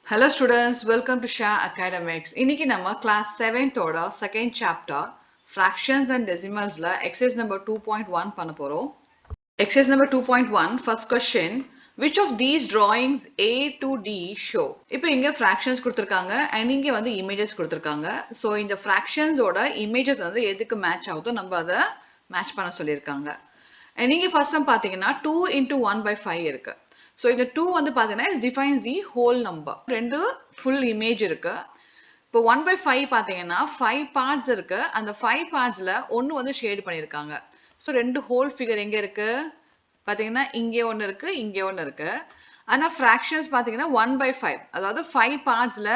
Hello students, welcome to Shah Academics. இன்னைக்கு நம்ம class 7th ஓட second chapter fractions and decimals-ல exercise number 2.1 பண்ண போறோம். Exercise number 2.1 first question, which of these drawings A to D show? இப்போ இங்க fractions கொடுத்திருக்காங்க and இங்க வந்து images கொடுத்திருக்காங்க. So இந்த fractions ஓட images வந்து எதுக்கு match ஆகுதோ நம்ம அதை match பண்ண சொல்லியிருக்காங்க. and இங்க first sum பாத்தீங்கன்னா 2 into 1 by 5 இருக்கு. So இந்த 2 வந்து பாத்தீங்கன்னா it defines the whole number. ரெண்டு full image இருக்கு. இப்போ 1 by 5 பாத்தீங்கன்னா 5 parts இருக்கு. அந்த 5 partsல ஒன்னு வந்து ஷேட் பண்ணியிருக்காங்க. ஸோ ரெண்டு ஹோல் ஃபிகர் எங்க இருக்கு பாத்தீங்கன்னா இங்கே ஒன்று இருக்கு இங்கே ஒன்று இருக்கு. ஆனா ஃப்ராக்ஷன்ஸ் பாத்தீங்கன்னா 1 by 5 அதாவது 5 பார்ட்ஸ்ல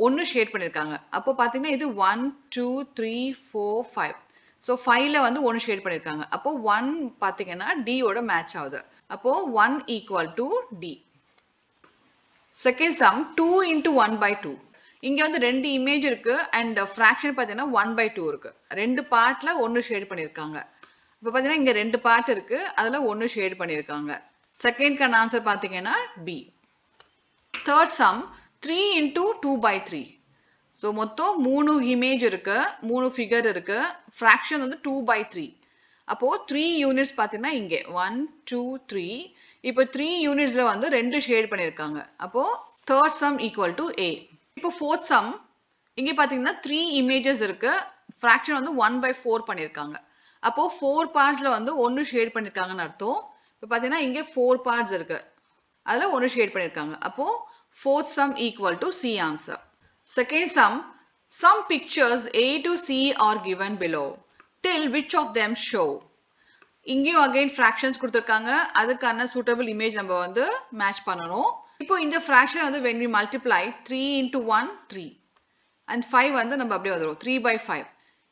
ஒன்று ஷேட் பண்ணியிருக்காங்க. அப்போ பாத்தீங்கன்னா இது 1 2 3 4 5. ஸோ 5ல வந்து ஒன்று ஷேட் பண்ணியிருக்காங்க. அப்போ 1 பாத்தீங்கன்னா D ஓட மேட்ச் ஆகுது. அப்போ 1 equal to D. Second sum 2 into 1 by 2. இங்க வந்து ரெண்டு இமேஜ் இருக்கு அண்ட் ஃப்ராக்ஷன் பார்த்தீங்கன்னா 1 by 2 இருக்கு. ரெண்டு பார்ட்ல ஒன்று ஷேட் பண்ணியிருக்காங்க. இப்போ பார்த்தீங்கன்னா இங்க ரெண்டு பார்ட் இருக்கு அதில் ஒன்று ஷேட் பண்ணியிருக்காங்க. செகண்ட்கான ஆன்சர் பார்த்தீங்கன்னா B. Third sum 3 into 2 by 3. So மொத்தம் மூணு இமேஜ் இருக்கு மூணு ஃபிகர் இருக்கு ஃப்ராக்ஷன் வந்து 2 by 3. அப்போ 3 யூனிட்ஸ் பார்த்தீங்கன்னா இங்கே 1 2 3. இப்போ 3 யூனிட்ஸ்ல வந்து ரெண்டு ஷேட் பண்ணியிருக்காங்க. அப்போ third sum equal to A. இப்போ ஃபோர்த் சம் இங்கே பார்த்தீங்கன்னா 3 இமேஜஸ் இருக்கு ஃப்ராக்ஷன் வந்து 1 by 4 பண்ணியிருக்காங்க. அப்போ 4 பார்ட்ஸ்ல வந்து ஒன்று ஷேட் பண்ணியிருக்காங்கன்னு அர்த்தம். இப்போ பார்த்தீங்கன்னா இங்கே 4 பார்ட்ஸ் இருக்கு அதில் ஒன்று ஷேட் பண்ணியிருக்காங்க. அப்போ fourth some equal to C answer. Second sum some pictures A to C are given below. Tell which of them show. இங்கேயும் அகைன் ஃப்ராக்ஷன்ஸ் கொடுத்துருக்காங்க அதுக்கான சூட்டபிள் இமேஜ் நம்ம வந்து மேட்ச் பண்ணணும். இப்போ இந்த ஃப்ராக்ஷன் வந்து when we multiply 3 into 1 3 and 5 வந்து நம்ம அப்படியே வந்துடும் 3 by 5.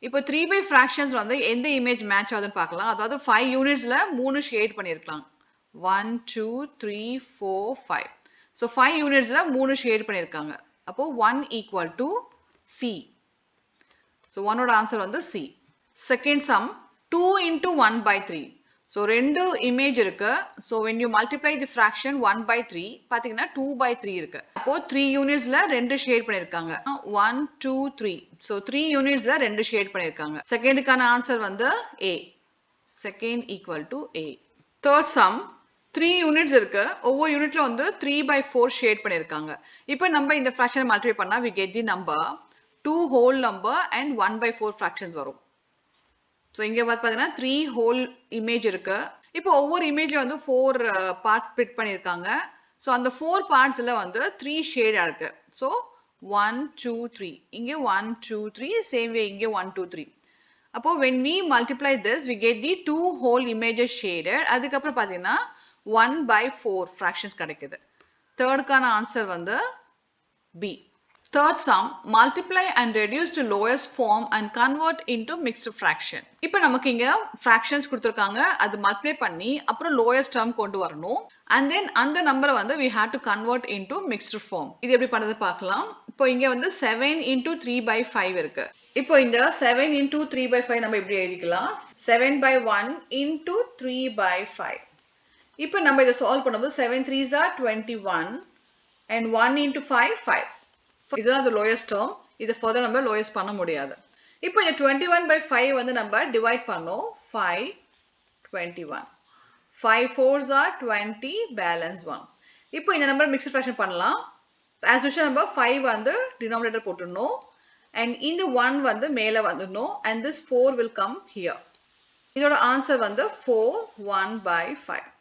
இப்போ 3 by fractions வந்து எந்த இமேஜ் மேட்ச் ஆகுதுன்னு பார்க்கலாம். அதாவது 5 யூனிட்ஸ்ல மூணு ஷேட் பண்ணியிருக்கலாம் 1 2 3 4 5. ஸோ 5 யூனிட்ஸ்ல மூணு ஷேட் பண்ணியிருக்காங்க. அப்போ 1 equal to C. ஸோ 1ஓட ஆன்சர் வந்து C. Second sum 2 into 1 by 3. So ரெண்டு இமேஜ் இருக்கு. So when you multiply the fraction 1 by 3 பார்த்தீங்கன்னா 2 by 3 இருக்கு. அப்போ 3 யூனிட்ஸ்ல ரெண்டு ஷேட் பண்ணியிருக்காங்க 1 2 3. ஸோ 3 யூனிட்ஸ்ல ரெண்டு ஷேட் பண்ணியிருக்காங்க. செகண்டுக்கான ஆன்சர் வந்து A. Second equal to A. Third sum 3 units இருக்கு ஒவ்வொரு யூனிட்ல வந்து 3 by 4 ஷேட் பண்ணியிருக்காங்க. இப்போ நம்ம இந்த ஃப்ராக்ஷனை மல்டிப்ளை பண்ணா we get the number 2 whole number and 1 by 4 fractions வரும். ஸோ இங்கே பார்த்தீங்கன்னா 3 ஹோல் இமேஜ் இருக்கு. இப்போ ஒவ்வொரு இமேஜ்ல வந்து 4 பார்ட்ஸ் ஸ்ப்ளிட் பண்ணியிருக்காங்க. ஸோ அந்த 4 பார்ட்ஸ்ல வந்து 3 ஷேடா இருக்கு. ஸோ 1 2 3 இங்கே 1 2 3 சேம் வே இங்கே 1 2 3. அப்போ when we multiply this we get the 2 whole images shaded. அதுக்கப்புறம் பார்த்தீங்கன்னா 1 by 4 fractions கிடைக்குது. தேர்டுக்கான ஆன்சர் வந்து B. Third sum, multiply and reduce to lowest form and convert into mixed fraction. இப்போ நமக்கு இங்க fractions கொடுத்திருக்காங்க அது multiply பண்ணி அப்புறம் lowest term கொண்டு வரணும் and then அந்த நம்பரை வந்து we have to convert into mixed form. இது எப்படி பண்றது பார்க்கலாம். இப்போ இங்க வந்து 7 into 3 by 5 இருக்கு. இப்போ இந்த 7 into 3 by 5 நம்ம எப்படி எழுதிக்கலாம் 7 by 1 into 3 by 5. இப்போ நம்ம இதை சால்வ் பண்ணும்போது 7 3s are 21 and 1 into 5 5. இதுதான் the lowest term. இதை further நம்ம lowest பண்ண முடியாது. இப்போ இந்த 21 by 5 வந்து நம்ம divide பண்ணோம் 5 21. 5 4s are 20 balance 1. இப்போ இந்த நம்பர் mixed fraction பண்ணலாம். as usual நம்ம 5 வந்து denominator போட்டுடணும் and இந்த 1 வந்து மேலே வந்துடணும் and this 4 will come here. இதோட ஆன்சர் வந்து 4 1 by 5.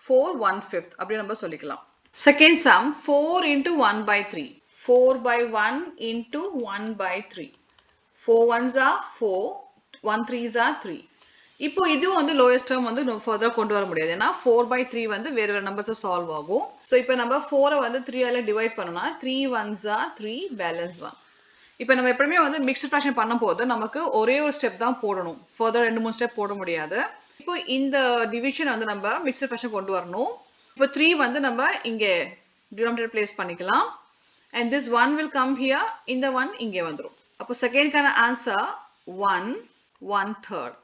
4 1/5 அப்படி நம்ம சொல்லிக்கலாம். Second sum 4 into 1 by 3. 4 by 1 into 1 by 3. 4 1s are 4, 1 3s are 3. இப்போ இது வந்து lowest term வந்து further கொண்டு வர முடியாது ஏன்னா 4 by 3 வந்து வேற வேற நம்பர்ஸ் சால்வ் ஆகும். ஸோ இப்போ நம்ம 4 வந்து 3ஆல டிவைட் பண்ணோம்னா 3 1s are 3 balance 1. இப்போ நம்ம எப்பவுமே வந்து மிக்ஸ்ட் ஃப்ராக்ஷன் பண்ணும்போது நமக்கு ஒரே ஒரு ஸ்டெப் தான் போடணும் ஃபர்தர் 2-3 ஸ்டெப் போட முடியாது. இப்போ இந்த டிவிஷன் வந்து நம்ம மிக்ஸ்ட் ஃப்ராக்ஷன் கொண்டு வரணும். இப்போ 3 வந்து நம்ம இங்கே டினாமினேட்டர் பிளேஸ் பண்ணிக்கலாம் and this 1 will come here இந்த 1 இங்கே வந்துரும். அப்போ செகண்ட்கான answer 1 1/3.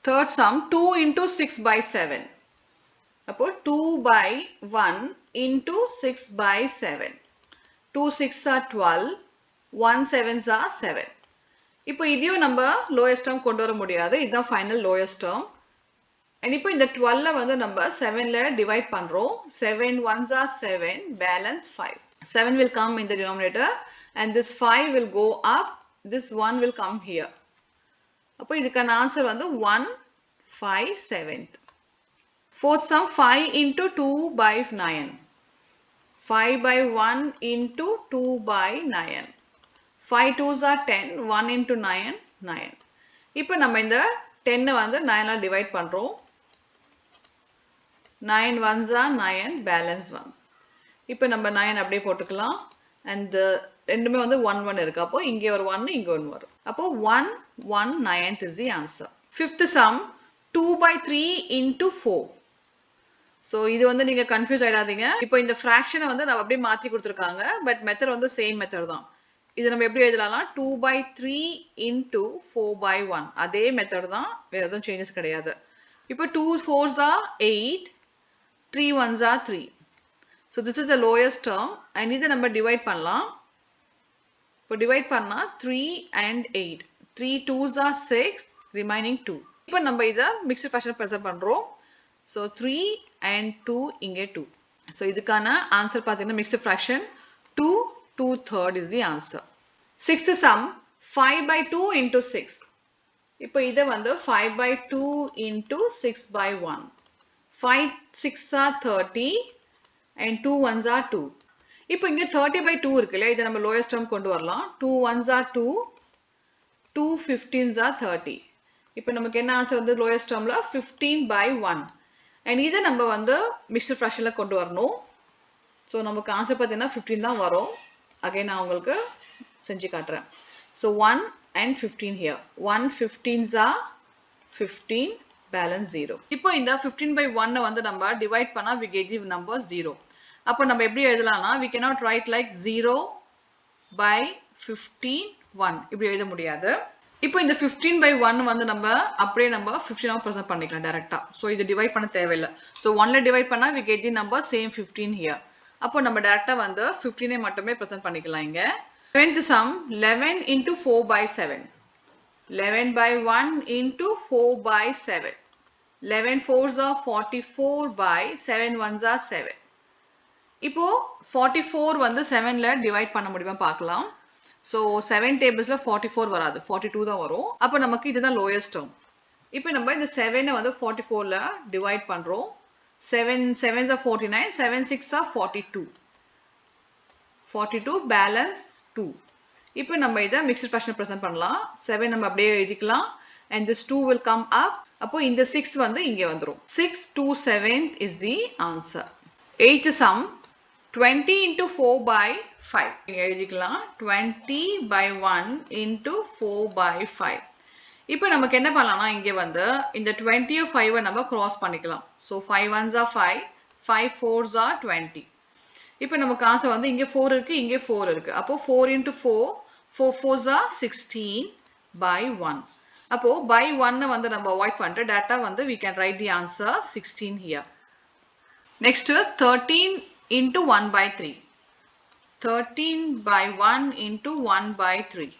Third sum 2 into 6 by 7. அப்போ 2 by 1 into 6 by 7. 2 6 are 12, 1 7s are 7. இப்போ இதையும் நம்ம lowest term கொண்டு வர முடியாது. இதுதான் final lowest term. And இப்போ இந்த 12 வந்து நம்ம 7ல divide பண்றோம். 7 1s are 7, balance 5. 7 will come in the denominator and this 5 will go up, this 1 will come here. அப்போ இதுக்கான answer வந்து 1 5 7th. Fourth sum 5 into 2 by 9. 5 by 1 into 2 by 9. 5 2s are 10, 1 into 9, 9. இப்போ நம்ம இந்த 10 வந்து 9 divide பண்றோம். 9 1s are 9, balance 1. இப்போ நம்ம 9 அப்படியே போட்டுக்கலாம். And ரெண்டுமே வந்து 1 1 இருக்கு. அப்போ இங்கே ஒரு 1 இங்கே 1 வரும். அப்போ 1 1 9th is the answer. Fifth sum 2 by 3 into 4. So இது வந்து நீங்க கன்ஃபியூஸ் ஆயிடாதீங்க. இப்போ இந்த ஃபிராக்ஷனை வந்து நம்ம அப்படியே மாத்தி கொடுத்துருக்காங்க. பட் மெத்தட் வந்து சேம் மெத்தட் தான். இது நம்ம எப்படி எழுதலாம்னா 2 by 3 into 4 by 1. அதே மெத்தட் தான், வேற எதுவும் சேஞ்சஸ் கிடையாது. இப்போ 2 4s are 8, 3 1s are 3. So this is the lowest term and இதை நம்ம டிவைட் பண்ணலாம். இப்போ டிவைட் பண்ணா 3 and 8. 3 2s are 6, remaining 2. இப்போ நம்ம இதை மிக்ஸ்டு ஃபிராக்ஷன் ப்ரெசென்ட் பண்றோம். So 3 and 2 இங்கே 2. So இதுக்கான ஆன்சர் பார்த்தீங்கன்னா mixed fraction 2 2/3 is the answer. Sixth sum 5 by 2 into 6. இப்போ இதை வந்து 5 by 2 into 6 by 1. 5 6 are 30 and 2 1s are 2. இப்போ இங்கே 30 by 2 இருக்குல்ல, இதை நம்ம lowest term கொண்டு வரலாம். 2 1s are 2, 2 15s are 30. இப்போ நமக்கு என்ன ஆன்சர் வந்து lowest termல 15 by 1. And இதை நம்ம வந்து மிக்ஸ்டு ஃபிராக்ஷன்ல கொண்டு வரணும். ஸோ நமக்கு ஆன்சர் பார்த்தீங்கன்னா 15 தான் வரும். அகைன் நான் உங்களுக்கு செஞ்சு காட்டுறேன். So 1 and 15 here. 1 15s are 15, balance 0. இப்போ இந்த 15 by 1 வந்து நம்ம டிவைட் பண்ணா we get the number 0. அப்போ நம்ம எப்படி எழுதலாம்னா we cannot write like 0 by 15 1 இப்படி எழுத முடியாது. இப்போ இந்த 15 by 1 வந்து நம்ம அப்படியே நம்ம 15 ப்ரெசென்ட் பண்ணிக்கலாம் டைரக்டா. ஸோ இது டிவைட் பண்ண தேவையில்லை. ஸோ 1ல டிவைட் பண்ணா we get the number same 15 here. அப்போ நம்ம டைரக்டா வந்து 15 மட்டுமே ப்ரெசென்ட் பண்ணிக்கலாம் இங்க. 7th sum 11 into 4 by 7. 11 by 1 into 4 by 7. 11 4s are 44 by 7 1s are 7. இப்போ 44 வந்து 7ல டிவைட் பண்ண முடியுமா பார்க்கலாம். ஸோ 7 டேபிள்ஸ்ல 44 வராது, 42 தான் வரும். அப்போ நமக்கு இதுதான் லோயஸ்ட் டேர்ம். இப்போ நம்ம இந்த 7 வந்து 44ல டிவைட் பண்றோம். 7 7s are 49, 7 6 are 42. 42 பேலன்ஸ் 2. இப்போ நம்ம இதை மிக்ஸ்டு ஃபிராக்ஷன் ப்ரெசென்ட் பண்ணலாம். 7 நம்ம அப்படியே எழுதிக்கலாம். And this 2 will come up. அப்போ இந்த 6 வந்து இங்கே வந்துரும். 6 2 7th is the answer. 8th sum 20 into 4 by 5. இங்கே எழுதிக்கலாம் 20 by 1 into 4 by 5. இப்போ நமக்கு என்ன பண்ணலாம்னா இங்கே வந்து இந்த 20 5 நம்ம கிராஸ் பண்ணிக்கலாம். So 5 1s are 5, 5 4s are 20. இப்போ நமக்கு ஆன்சர் வந்து இங்கே 4 இருக்கு, இங்கே 4 இருக்கு. அப்போ 4 into 4, 4 4s are 16 by 1. அப்போ by 1 வந்து நம்ம அவாய்ட் பண்ணிட்டு டேட்டா வந்து we can write the answer 16 here. Next 13 into 1 by 3. 13 by 1 into 1 by 3.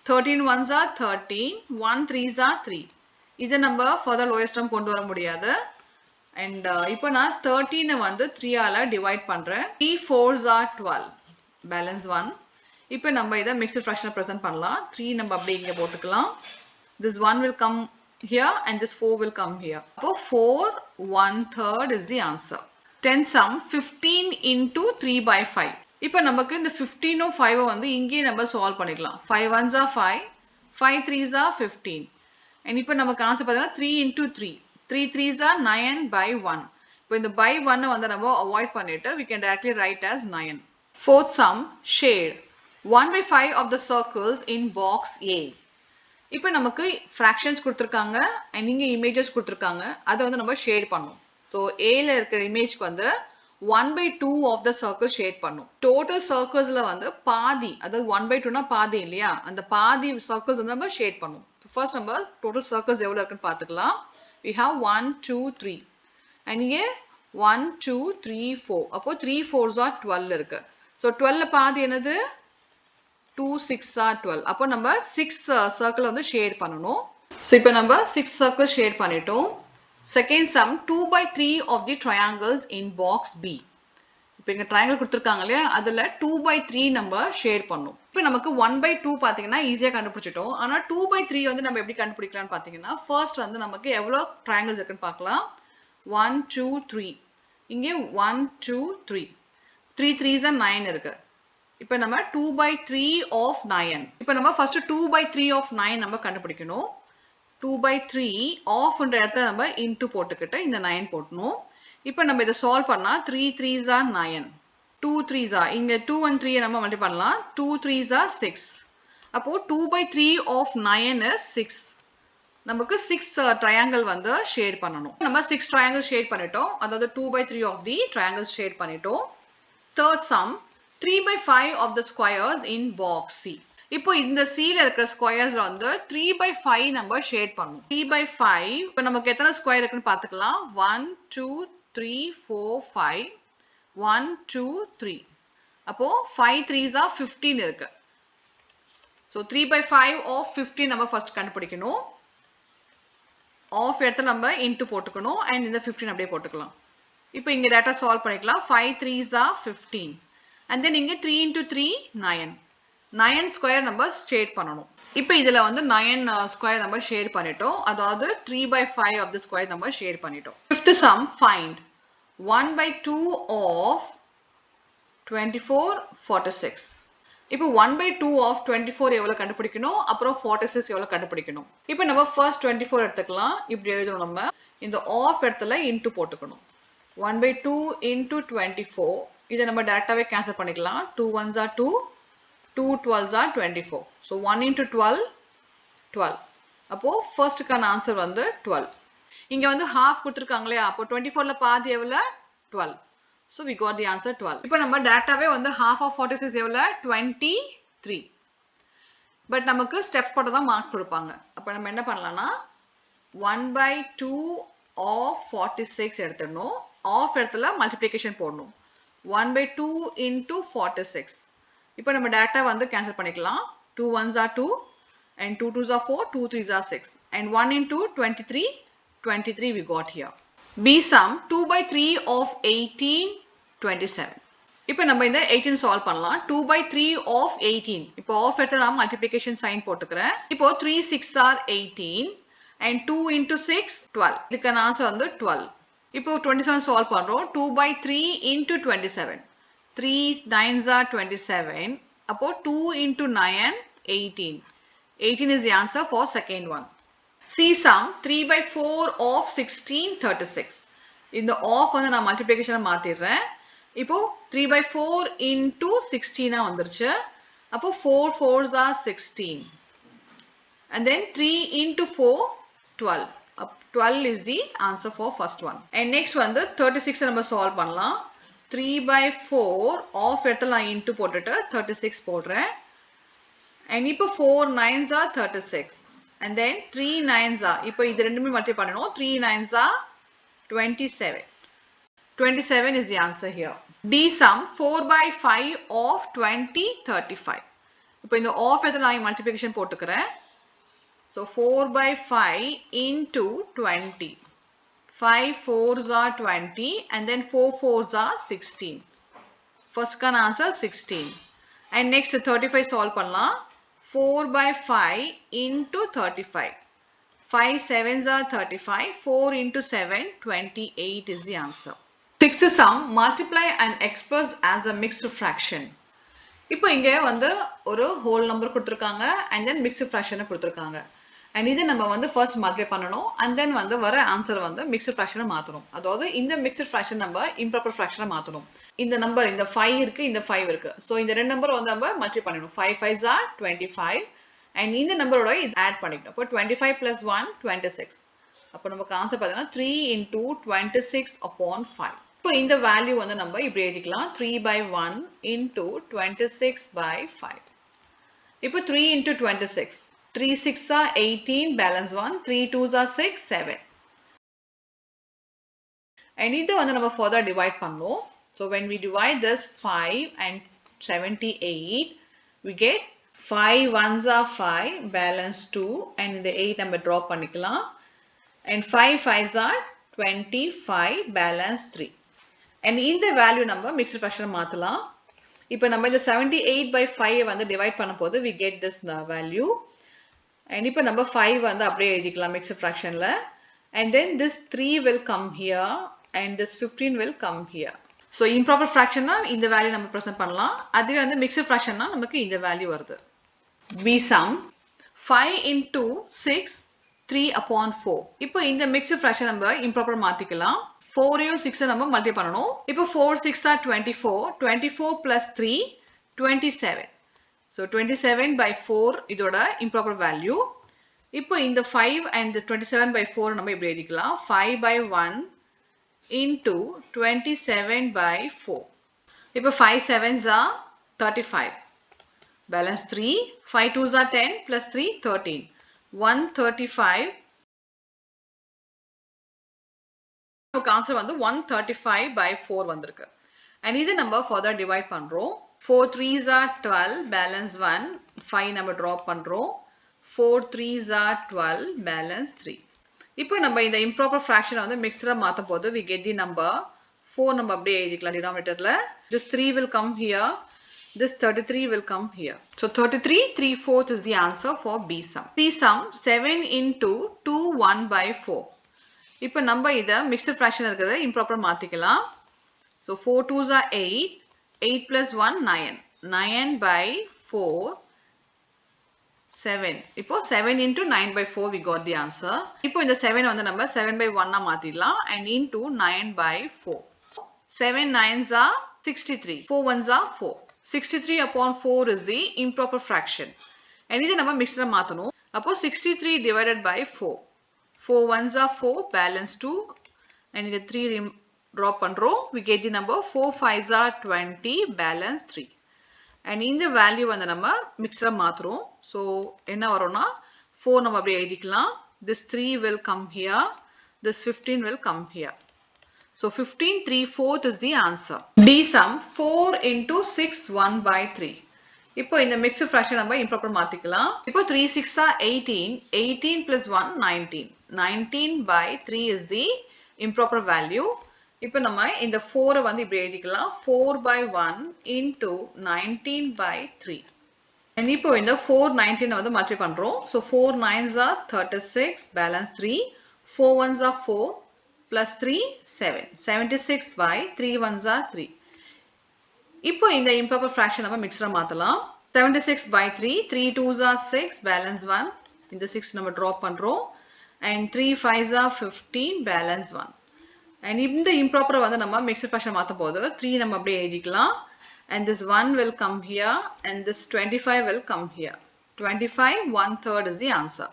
13 1s are 13, 1 3s are 3. இதை நம்ம further lowest term கொண்டு வர முடியாது. And இப்போ நான் 13 வந்து 3ஆல டிவைட் பண்றேன். 3 4s are 12, balance 1. இப்போ நம்ம இதை மிக்ஸ்டு ஃபிராக்ஷனை ப்ரெசென்ட் பண்ணலாம். 3 நம்ம அப்படியே இங்கே போட்டுக்கலாம். This 1 will come here and this 4 will come here. அப்போ 4 1/3 is the answer. 10th sum 15 into 3 by 5. இப்போ நமக்கு இந்த 15 5 வந்து இங்கே நம்ம சால்வ் பண்ணிக்கலாம். 5 1s are 5, 5 3s are 15. And இப்போ நமக்கு ஆன்சர் பார்த்தீங்கன்னா 3 into 3. 3 3s are 9 by 1. இப்போ இந்த by 1 வந்து நம்ம அவாய்ட் பண்ணிட்டு we can directly write as 9. Fourth sum shade 1 by 5 of the circles in box A. இப்போ நமக்கு fractions கொடுத்திருக்காங்க and இங்க images கொடுத்திருக்காங்க. அதை வந்து நம்ம ஷேட் பண்ணுவோம். ஸோ ஏல இருக்கிற இமேஜ்க்கு வந்து 1 by 2 of the circle shade பண்ணும். டோட்டல் சர்க்கிள்ஸ்ல வந்து பாதி, அதாவது 1 by 2னா பாதி இல்லையா, அந்த பாதி சர்க்கிள்ஸ் வந்து நம்ம ஷேட் பண்ணுவோம். ஃபர்ஸ்ட் நம்ம டோட்டல் சர்க்கிள்ஸ் எவ்வளவு இருக்குன்னு பார்த்துக்கலாம். We have 1 2 3 and here 1 2 3 4. அப்போ 3 4s are 12 இருக்கு. So 12 பாதி என்னது 2 6 are 12. அப்போ நம்ம 6 circle வந்து ஷேட் பண்ணணும். So இப்போ நம்ம 6 circle ஷேட் பண்ணிட்டோம். Second sum 2 by 3 of the triangles in box B. இப்போ இங்க triangle கொடுத்திருக்காங்க இல்லையா அதுல 2 by 3 நம்ம ஷேட் பண்ணணும். இப்போ நமக்கு 1 by 2 பாத்தீங்கன்னா ஈஸியா கண்டுபிடிச்சிட்டோம். ஆனா 2 by 3 வந்து நம்ம எப்படி கண்டுபிடிக்கலாம்னு பாத்தீங்கன்னா ஃபர்ஸ்ட் வந்து நமக்கு எவ்வளவு triangles இருக்குன்னு பார்க்கலாம். 1 2 3. இங்கே 1 2 3. 3 3s are 9 இருக்கு. இப்போ நம்ம 2 by 3 of 9. இப்போ நம்ம first 2 by 3 of 9 நம்ம கண்டுபிடிக்கணும். 2 by 3 of என்ற இடத்துல நம்ம into போட்டுக்கிட்டு இந்த 9 போடணும். இப்போ நம்ம இதை சால்வ் பண்ணா 3 3s are 9. 2 3s are இங்க 2 and 3 நம்ம மல்டி பண்ணலாம். 2 3s are 6. அப்போ 2 by 3 of 9 is 6. நமக்கு 6 triangle வந்து ஷேட் பண்ணணும். நம்ம 6 triangles ஷேட் பண்ணிட்டோம். அதாவது 2 by 3 of the triangles shade பண்ணிட்டோம். Third sum 3 by 5 of the squares in box C. இப்போ இந்த Cல இருக்கிற ஸ்கொயர்ஸ்ல வந்து 3 by 5 நம்ம ஷேட் பண்ணணும். 3 by 5 இப்போ நமக்கு எத்தனை ஸ்கொயர் இருக்குன்னு பார்த்துக்கலாம். 1 2 3 4 5 1 2 3. அப்போ 5 3s are 15 இருக்கு. So 3 by 5 of 15 நம்ம first கண்டுபிடிக்கணும். Of இடத்துல நம்ம into போட்டுக்கணும் and இந்த 15 அப்படியே போட்டுக்கலாம். இப்போ இங்க டேட்டா சால்வ் பண்ணிக்கலாம். 5 3s are 15. And then இங்க 3 into 3 9. 9 ஸ்கொயர் நம்ம ஷேட் பண்ணணும். இப்போ இதுல வந்து 9 ஸ்கொயர் நம்ம ஷேட் பண்ணிட்டோம். அதாவது 3 by 5 of the square நம்ம ஷேட் பண்ணிட்டோம். Fifth sum find 1 by 2 of 24 46. இப்போ 1 by 2 of 24 எவ்வளவு கண்டுபிடிக்கணும் அப்புறம் 46 எவ்வளவு கண்டுபிடிக்கணும். இப்போ நம்ம first 24 எடுத்துக்கலாம். இப்படி எழுதணும் நம்ம இந்த of இடத்துல into போட்டுக்கணும். 1 by 2 into 24. இதை நம்ம டைரக்டாவே கேன்சல் பண்ணிக்கலாம். 2 1s are 2. 2 12s are 24. So 1 into 12 12. அப்போ ஃபர்ஸ்ட்கான ஆன்சர் வந்து 12. இங்க வந்து half கொடுத்திருக்காங்களே அப்போ 24ல பாதி எவ்வளவு 12. So we got the answer 12. இப்போ நம்ம டைரக்டாவே வந்து half of 46 எவ்வளவு 23. பட் நமக்கு ஸ்டெப்ஸ் போட்டு தான் மார்க் கொடுப்பாங்க. அப்ப நம்ம என்ன பண்ணலாம்னா 1 by 2 of 46 எடுத்துடணும். ஆஃப் இடத்துல மல்டிப்ளிகேஷன் போடணும். 1 by 2 into 46. இப்போ நம்ம டைரக்டா வந்து கேன்சல் பண்ணிக்கலாம். 2 1s are 2 and 2 2s are 4, 2 3s are 6 and 1 into 23 23 we got here. B sum 2 by 3 of 18 27. இப்போ நம்ம இந்த 18 சால்வ் பண்ணலாம். 2 by 3 of 18. இப்போ ஆஃப் இடத்துல நான் மல்டிப்ளிகேஷன் சைன் போட்டுக்கிறேன். இப்போ 3 6 are 18 and 2 into 6 12. இதுக்கான ஆன்சர் வந்து 12. இப்போ 27 சால்வ் பண்றோம். 2 by 3 into 27. 3 9s are 27. அப்போ 2 into 9 18. 18 is the answer for second one. C sum 3 by 4 of 16 36. இந்த ஆஃப் வந்து நான் மல்டிப்ளிகேஷன் மாத்திடுறேன். இப்போ 3 by 4 into 16 வந்துருச்சு. அப்போ 4 4s are 16. And then 3 into 4 12. 12 is the answer for first one. And next வந்து 36 நம்ம solve பண்ணலாம். 3 by 4 ஆஃப் இடத்துல நான் into போட்டுட்டு 36 போடுறேன். And இப்போ 4 9s are 36. And then 3 9s are இப்போ இது ரெண்டுமே மல்டிப்ளை பண்ணனும். 3 9s are 27. 27 is the answer here. D sum 4 by 5 of 20 35. இப்போ இந்த ஆஃப் இடத்துல நான் மல்டிப்ளிகேஷன் போட்டுக்கிறேன். So 4 by 5 into 20. 5 4s are 20 and then 4 4s are 16. First can answer 16. And next 35 solve பண்ணலாம். 4 by 5 into 35. 5 7s are 35. 4 into 7 28 is the answer. Sixth sum multiply and express as a mixed fraction. இப்போ இங்க வந்து ஒரு whole number கொடுத்திருக்காங்க and then mixed fraction கொடுத்திருக்காங்க. And இதை நம்ம வந்து first multiply பண்ணணும் and then வந்து வர answer வந்து mixed fraction மாத்தணும். அதாவது இந்த mixed fraction நம்ம improper fraction மாத்தணும். இந்த நம்பர் இந்த 5 இருக்கு இந்த 5 இருக்கு. So இந்த ரெண்டு நம்பர் வந்து நம்ம multiply பண்ணணும். 5 5s are 25 and இந்த நம்பரோட இது ஆட் பண்ணிக்கணும். அப்போ 25 plus 1 26. அப்போ நமக்கு ஆன்சர் பார்த்தீங்கன்னா 3 into 26 upon 5. இப்போ இந்த வேல்யூ வந்து நம்ம இப்படி எழுதிக்கலாம். 3 by 1 into 26 by 5. இப்போ 3 into 26. 3 6 are 18, balance 1. 3 2s are 6, 7. And இதை வந்து நம்ம further divide பண்ணோம். So when we divide this 5 and 78, we get 5 ones are 5, balance 2, and the 8 நம்ம drop பண்ணிக்கலாம். And 5 5s are 25, balance 3. And இந்த value நம்ம mixed fraction மாத்தலாம். இப்போ நம்ம இந்த 78 by 5 வந்து divide பண்ண போது we get this value. And இப்போ நம்ம 5 வந்து அப்படியே எழுதிக்கலாம் mixed fractionல. And then this 3 will come here and this 15 will come here. So improper fraction இந்த value நம்ம present பண்ணலாம். அதுவே வந்து mixed fraction நமக்கு இந்த value வருது. B sum 5 into 6 3 upon 4. இப்போ இந்த mixed fraction நம்ம improper மாத்திக்கலாம். 4 யும் 6 நம்ம multiply பண்ணனும். இப்போ 4 6 are 24. 24 plus 3 27. So 27 by 4 இதோட improper value. இப்போ இந்த 5 and 27 by 4 நம்ம இப்படி எழுதிக்கலாம். 5 by 1 into 27 by 4. இப்போ 5 7s are 35. Balance 3. 5 2s are 10 plus 3 13. 135. நமக்கு ஆன்சர் வந்து 135 by 4 வந்திருக்கு. And இது நம்ம further divide பண்றோம். 4 3s are 12, balance 1. 5 நம்ம drop பண்றோம். 4 3s are 12, balance 3. இப்போ நம்ம இந்த improper fraction வந்து mixed மாத்தும் போது we get the number 4 நம்ம அப்படியே எழுதிக்கலாம் denominatorல. This 3 will come here. This 33 will come here. So 33 3/4 is the answer for B sum. C sum 7 into 2 1 by 4. இப்போ நம்ம இத mixed fraction இருக்குது improper மாத்திக்கலாம். So 4 2s are 8. 8 plus 1 9. 9 by 4 7. இப்போ 7 into 9 by 4 we got the answer. இப்போ இந்த 7 வந்து நம்ம 7 by 1 மாத்திடலாம் and into 9 by 4. 7 9s are 63. 4 1s are 4. 63 upon 4 is the improper fraction. And இதை நம்ம mixed மாத்தணும். அப்போ 63 divided by 4. 4 1s are 4, balance 2. And இந்த 3 drop பண்றோம். We get the number 4 5s are 20, balance 3. And இந்த value வந்து நம்ம mixed மாத்துறோம். So என்ன வரும்னா 4 நம்ம அப்படியே எழுதிக்கலாம். This 3 will come here. This 15 will come here. So 15 3/4 is the answer. D sum 4 into 6 1 by 3. இப்போ இந்த mixed fraction நம்ம improper மாத்திக்கலாம். இப்போ 3 6 are 18. 18 plus 1 19. 19 by 3 is the improper value. இப்போ நம்ம இந்த 4 வந்து இப்படி எழுதிக்கலாம். 4 by 1 into 19 by 3. And இப்போ இந்த 4 19 வந்து multiply பண்றோம். So 4 9s are 36, balance 3. 4 1s are 4 plus 3 7. 76 by 3 1s are 3. இப்போ இந்த improper fraction நம்ம mixed மாத்தலாம். 76 by 3. 3 2s are 6, balance 1. இந்த 6 நம்ம drop பண்றோம். And 3 5s are 15, balance 1. And இந்த improper வந்து நம்ம mixed fraction மாத்தும் போது 3 நம்ம அப்படியே எழுதிக்கலாம். And this 1 will come here and this 25 will come here. 25 1/3 is the answer.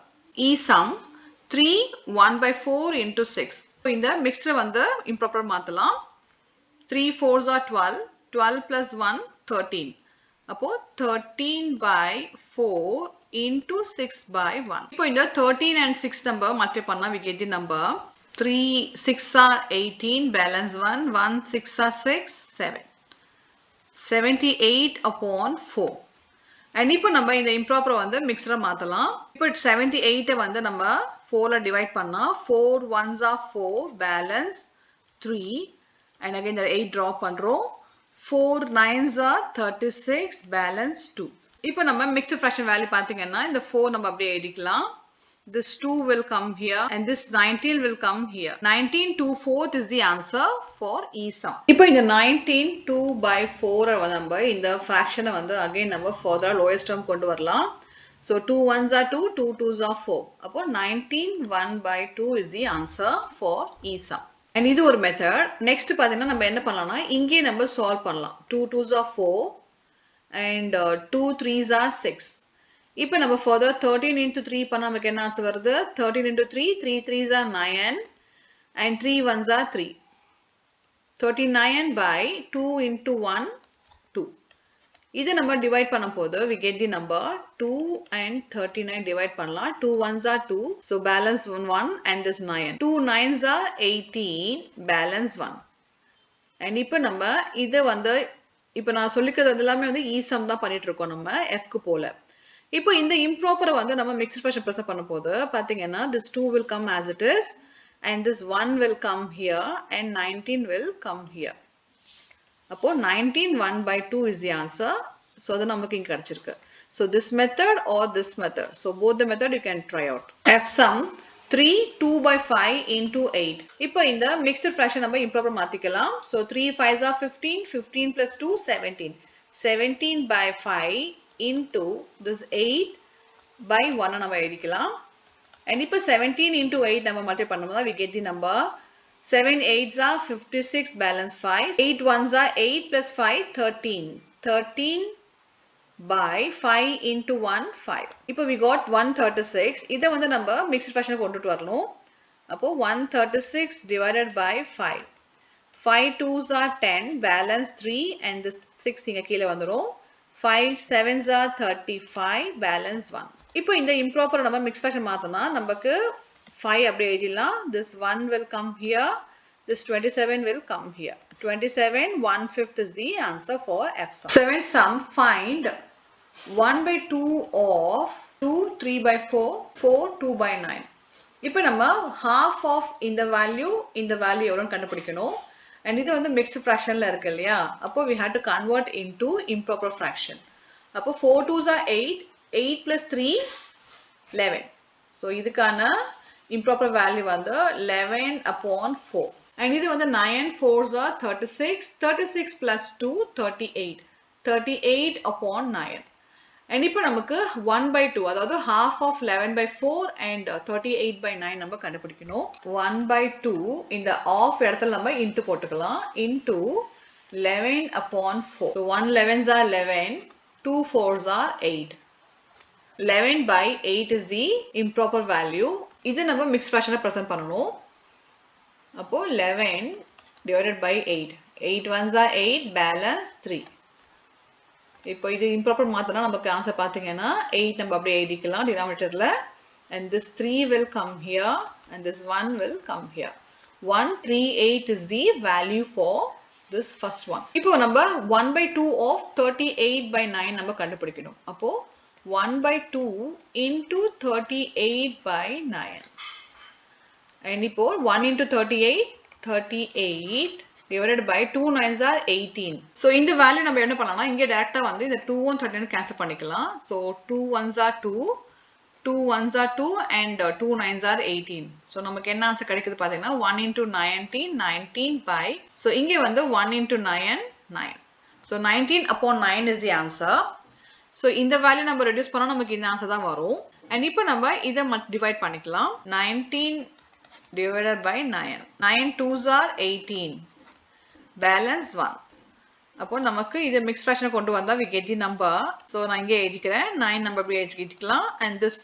E sum 3 1 by 4 into 6. இந்த mixed வந்து improper மாத்தலாம். 3 4s are 12. 12 plus 1 13. அப்போ 13 by 4 into 6 by 1. இப்போ இந்த 13 and 6 number multiply பண்ணா we get the number 3 6 are 18, balance 1. 1 6 are 6 7. 78 upon 4. And இப்போ நம்ம இந்த improper வந்து mixed மாத்தலாம். இப்போ 78 வந்து நம்ம 4ல divide பண்ணா 4 1s are 4, balance 3. And again the 8 drop பண்றோம். 4 9s are 36, balance 2. இப்போ நம்ம mixed fraction value பாத்தீங்கன்னா இந்த 4 நம்ம அப்படியே எழுதிக்கலாம். This 2 will come here and this 19 will come here. 19 2/4 is the answer for E sum. இப்போ இந்த 19 2 by 4 நம்ம இந்த fraction வந்து again நம்ம further lowest term கொண்டு வரலாம். So 2 1s are 2, 2 2s are 4. அப்போ 19 1 by 2 is the answer for E sum. And இது ஒரு method. Next பாத்தீங்கன்னா நம்ம என்ன பண்ணலாம்னா இங்கே நம்ம solve பண்ணலாம். 2 2s are 4 and 2 3s are 6. இப்போ நம்ம further 13 into 3 பண்ணா நமக்கு என்ன ஆன்சர் வருது? 13 into 3, 3 3s are 9 and 3 1s are 3. 39 by 2 into 1 2. இதை நம்ம divide பண்ணும் போது we get the number 2 and 39 divide பண்ணலாம். 2 1s are 2, so balance 1 and this 9. 2 9s are 18, balance 1. And இப்போ நம்ம இதை வந்து இப்போ நான் சொல்லிக்கிறது எல்லாமே வந்து e sum தான் பண்ணிட்டு இருக்கோம் நம்ம f க்கு போல. இப்போ இந்த improper வந்து நம்ம mixed fraction present பண்ணும்போது பாத்தீங்கன்னா this 2 will come as it is and this 1 will come here and 19 will come here. அப்போ 19 1 by 2 is the answer. So அது நமக்கு இங்க கிடைச்சிருக்கு. So this method or this method. So both the method you can try out. F sum 3 2 by 5 into 8. இப்போ இந்த mixed fraction நம்ம improper மாத்திக்கலாம். So 3 5s are 15, 15 plus 2 17. 17 by 5 into this 8 by 1 நம்ம எழுதிக்கலாம். And இப்போ 17 into 8 நம்ம multiply பண்ணும்போது we get the number 7 8s are 56 balance 5. 8 1s are 8 plus 5 13. 13 by 5 into 1 5. இப்போ we got 136. இதை வந்து நம்ம mixed fraction கொண்டுட்டு வரணும். அப்போ 136 divided by 5. 5 2s are 10 balance 3 and this 6 இங்க கீழே வந்துரும். 5 7s are 35 balance 1. இப்போ இந்த improper நம்ம mixed fraction மாத்தனா நமக்கு 5 அப்படியே எழுதிடலாம். This 1 will come here. This 27 will come here. 27 1/5 is the answer for F sum. 7th sum, find 1 by 2 of 2 3 by 4 4 2 by 9. இப்போ நம்ம half of இந்த value எவ்வளோன்னு கண்டுபிடிக்கணும். And இது வந்து mixed fractionல இருக்கு இல்லையா? அப்போ we had to convert into improper fraction. அப்போ 4 2s are 8. 8 plus 3 11. So இதுக்கான improper value வந்து 11 upon 4. And இது வந்து 9 4s are 36. 36 plus 2 38. 38 upon 9. And இப்போ நமக்கு 1 by 2 அதாவது half of 11 by 4 and 38 by 9 நம்ம கண்டுபிடிக்கணும். 1 by 2 இந்த off இடத்துல நம்ம into போட்டுக்கலாம். Into 11 upon 4. So 1 11s are 11. 2 4s are 8. 11 by 8 is the improper value. இது நம்ம mixed fraction present பண்ணணும். அப்போ 11 divided by 8. 8 1s are 8 balance 3. இப்போ இது improper மாத்தனா நமக்கு ஆன்சர் பாத்தீங்கன்னா 8 நம்ம அப்படியே எழுதிக்கலாம் denominatorல and this 3 will come here and this 1 will come here. 138 is the value for this first one. இப்போ நம்ம 1 by 2 of 38 by 9 நம்ம கண்டுபிடிக்கணும். அப்போ 1 by 2 into 38 by 9. And இப்போ 1 into 38, 38 divided by 2 9s are 18. So இந்த value நம்ம என்ன பண்ணலாம்னா இங்க டைரக்டா வந்து இந்த 2 1 13 கேன்சல் பண்ணிக்கலாம். So 2 1s are 2, 2 1s are 2 and 2 9s are 18. So நமக்கு என்ன ஆன்சர் கிடைக்குது பாத்தீங்கன்னா 1 into 19 19 by. So இங்க வந்து 1 into 9 9. So 19 upon 9 is the answer. So இந்த value நம்ம reduce பண்ணா நமக்கு இந்த ஆன்சர் தான் வரும். And இப்போ நம்ம இதை divide பண்ணிக்கலாம். 19 divided by 9. 9 2s are 18. Balance 1. அப்போ நமக்கு இதை mixed fraction கொண்டு வந்தா we get the number. So நான் இங்கே எழுதிக்கிறேன். 9 நம்ம அப்படியே எழுதிக்கலாம். And this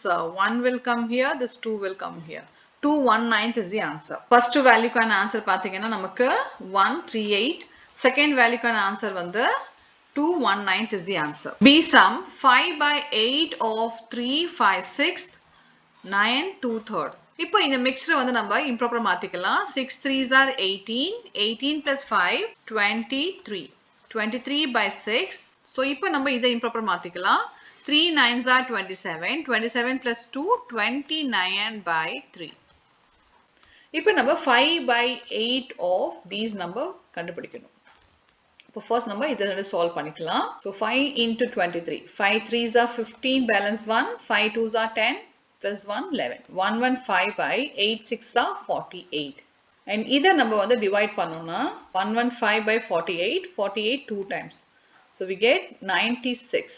1 will come here. This 2 will come here. 2 1/9 is the answer. First valueக்கான answer பார்த்தீங்கன்னா நமக்கு 138. Second valueக்கான answer வந்து 2 1/9 is the answer. B sum 5 by 8 of 3 5 6 9 2/3. இப்போ இந்த mixture வந்து நம்ம improper மாத்திக்கலாம். 6 3s are 18. 18 plus 5 23. 23 by 6. So இப்போ நம்ம இதை improper மாத்திக்கலாம். 3 9s are 27. 27 plus 2 29 by 3. இப்போ நம்ம 5 by 8 of these number கண்டுபிடிக்கணும். இப்போ first நம்ம இதை solve பண்ணிக்கலாம். So 5 into 23. 5 3s are 15 balance 1. 5 2s are 10 plus 1 11. 115 by 8 6 are 48. And இதை நம்ம வந்து divide பண்ணோம்னா 115 by 48. 48 2 times. So we get 96.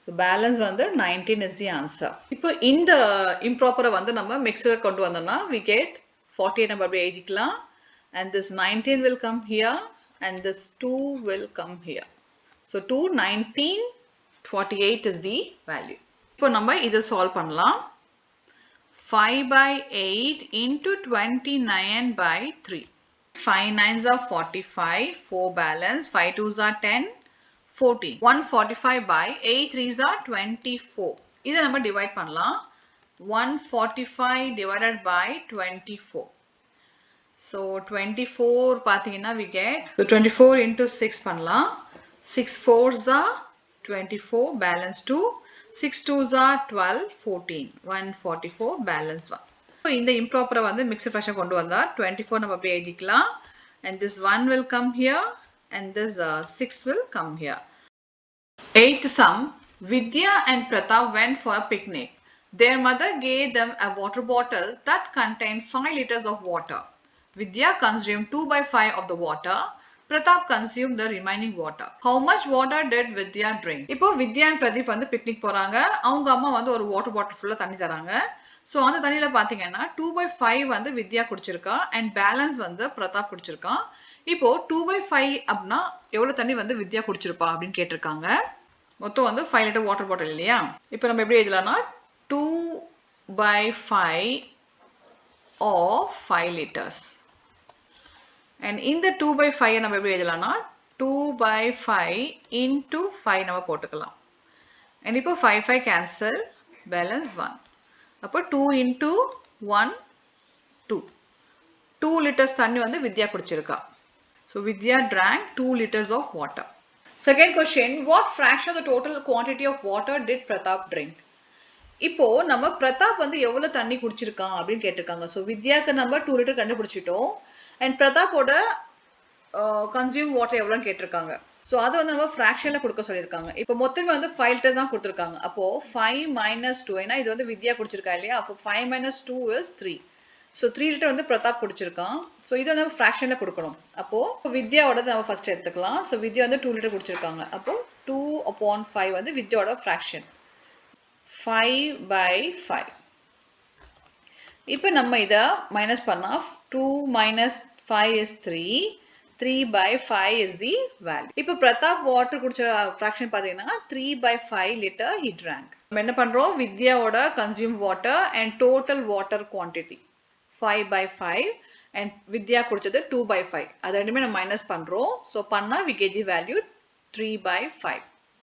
So balance வந்து 19 is the answer. இப்போ இந்த improper வந்து நம்ம mixer கொண்டு வந்தோம்னா we get 48 நம்ம அப்படியே எழுதிக்கலாம். And this 19 will come here. And this 2 will come here. So 2 19 48 is the value. இப்போ நம்ம இதை solve பண்ணலாம். 5 by 8 into 29 by 3. 5 9s are 45. 4 balance. 5 2s are 10. 14. 145 by 8 3s are 24. இதை நம்ம divide பண்ணலாம். 145 divided by 24. So 24 பாத்தீங்கன்னா we get, so 24 into 6 பண்ணலாம். 6 4s are 24, balance 2. 6 2s are 12, 14. 144, balance 1. So இந்த improper வந்து mixed fraction கொண்டு வந்தா 24 நம்ம அப்படியே எழுதிக்கலாம். And this 1 will come here and this 6 will come here. 8th sum, Vidya and Pratap went for a picnic. Their mother gave them a water bottle that contained 5 liters of water. Vidya consumed 2 by 5 of the water. Pratap consumed the remaining water. How much water did Vidya drink? இப்போ வித்யா and Pradeep வந்து picnic போறாங்க. அவங்க அம்மா வந்து ஒரு water bottle ஃபுல்லா தண்ணி தராங்க. ஸோ அந்த தண்ணியில பாத்தீங்கன்னா 2 by 5 வந்து வித்யா குடிச்சிருக்கா அண்ட் பேலன்ஸ் வந்து பிரதாப் குடிச்சிருக்கான். இப்போ 2 by 5 அப்படின்னா எவ்வளவு தண்ணி வந்து வித்யா குடிச்சிருப்பா அப்படின்னு கேட்டிருக்காங்க. மொத்தம் வந்து 5 லிட்டர் வாட்டர் பாட்டில் இல்லையா? இப்போ நம்ம எப்படி எழுதலாம்னா 2 by 5 of 5 liters. And in the 2 by 5 நம்ம எப்படி எழுதலாம்னா 2 by 5 into 5 நம்ம போட்டுக்கலாம். And இப்போ 5 5 cancel, balance 1. அப்போ 2 into 1 2. 2 liters தண்ணி வந்து வித்யா குடிச்சிருக்கா. So Vidya drank 2 liters of water. Second question, what fraction of the total quantity of water did Pratap drink? இப்போ நம்ம பிரதாப் வந்து எவ்வளவு தண்ணி குடிச்சிருக்கான் அப்படின்னு கேட்டிருக்காங்க. ஸோ வித்யாக்கு நம்ம 2 லிட்டர் கண்டுபிடிச்சிட்டோம் அண்ட் பிரதாப்போட கன்சியூம் வாட்டர் எவ்வளோன்னு கேட்டிருக்காங்க. ஸோ அது வந்து நம்ம ஃப்ராக்ஷன்ல கொடுக்க சொல்லியிருக்காங்க. இப்போ மொத்தமே வந்து 5 லிட்டர் தான் கொடுத்துருக்காங்க. அப்போ 5 minus 2, ஏன்னா இது வந்து வித்யா குடிச்சிருக்கா இல்லையா? அப்போ 5 minus 2 is 3. ஸோ 3 லிட்டர் வந்து பிரதாப் குடிச்சிருக்கான். ஸோ இது வந்து நம்ம ஃப்ராக்ஷன்ல கொடுக்கணும். அப்போ வித்யாவோட நம்ம ஃபர்ஸ்ட் எடுத்துக்கலாம். ஸோ வித்யா வந்து 2 லிட்டர் குடிச்சிருக்காங்க. அப்போ 2/5 வந்து வித்யாவோட ஃப்ராக்ஷன் 5 by 5. இப்போ நம்ம இதை மைனஸ் பண்ணா 2 minus 5 is 3. 3 by 5 is the value. இப்போ பிரதாப் வாட்டர் குடிச்ச ஃப்ராக்ஷன் பார்த்தீங்கன்னா 3 by 5 liter he drank. நம்ம என்ன பண்றோம்? வித்யாவோட consume water and total water quantity 5 by 5 and Vidya குடிச்சது 2 by 5. அது ரெண்டுமே நம்ம மைனஸ் பண்றோம். ஸோ பண்ணா we get the value 3 by 5.